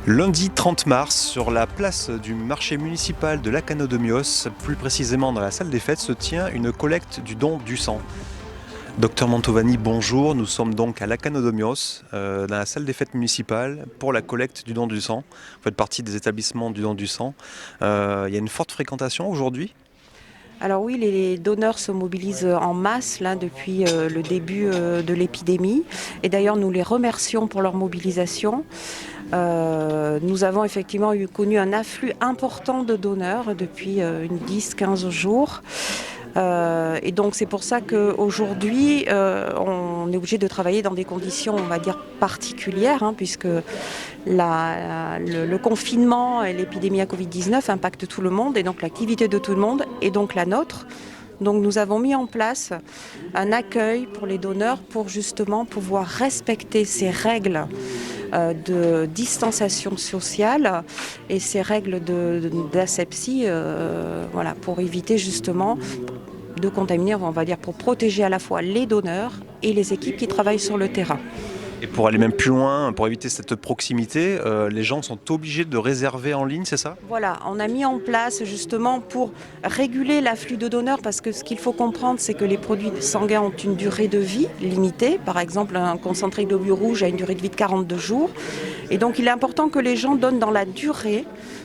Lundi 30 mars, sur la place du marché municipal de Lacano-de-Mios, plus précisément dans la salle des fêtes, se tient une collecte du don du sang. Docteur Mantovani, bonjour. Nous sommes donc à Lacano-de-Mios, dans la salle des fêtes municipales, pour la collecte du don du sang. Vous faites partie des établissements du don du sang. Il y a une forte fréquentation aujourd'hui? Alors oui, les donneurs se mobilisent en masse là, depuis le début de l'épidémie. Et d'ailleurs, nous les remercions pour leur mobilisation. Nous avons effectivement connu un afflux important de donneurs depuis une 10-15 jours. Et donc c'est pour ça qu'aujourd'hui, on est obligé de travailler dans des conditions, on va dire, particulières, puisque le confinement et l'épidémie à Covid-19 impactent tout le monde, et donc l'activité de tout le monde, et donc la nôtre. Donc nous avons mis en place un accueil pour les donneurs pour justement pouvoir respecter ces règles de distanciation sociale et ces règles d'asepsie, voilà, pour éviter justement de contaminer, on va dire, pour protéger à la fois les donneurs et les équipes qui travaillent sur le terrain. Et pour aller même plus loin, pour éviter cette proximité, les gens sont obligés de réserver en ligne, c'est ça? Voilà, on a mis en place justement pour réguler l'afflux de donneurs, parce que ce qu'il faut comprendre, c'est que les produits sanguins ont une durée de vie limitée. Par exemple, un concentré de globules rouges a une durée de vie de 42 jours. Et donc il est important que les gens donnent dans la durée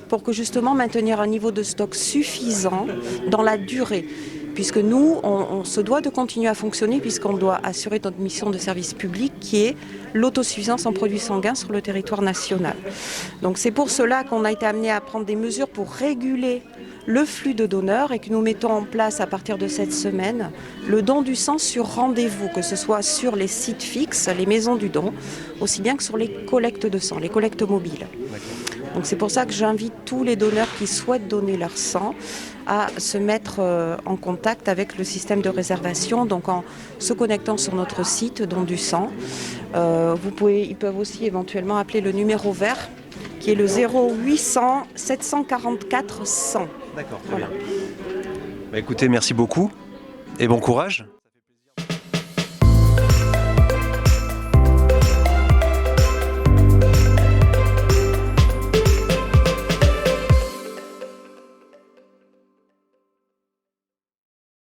pour que justement maintenir un niveau de stock suffisant dans la durée. Puisque nous, on se doit de continuer à fonctionner, puisqu'on doit assurer notre mission de service public qui est l'autosuffisance en produits sanguins sur le territoire national. Donc c'est pour cela qu'on a été amené à prendre des mesures pour réguler le flux de donneurs et que nous mettons en place à partir de cette semaine le don du sang sur rendez-vous, que ce soit sur les sites fixes, les maisons du don, aussi bien que sur les collectes de sang, les collectes mobiles. Donc c'est pour ça que j'invite tous les donneurs qui souhaitent donner leur sang à se mettre en contact avec le système de réservation, donc en se connectant sur notre site Don du sang. Ils peuvent aussi éventuellement appeler le numéro vert qui est le 0800 744 100. D'accord, très Voilà. bien. Écoutez, merci beaucoup et bon courage.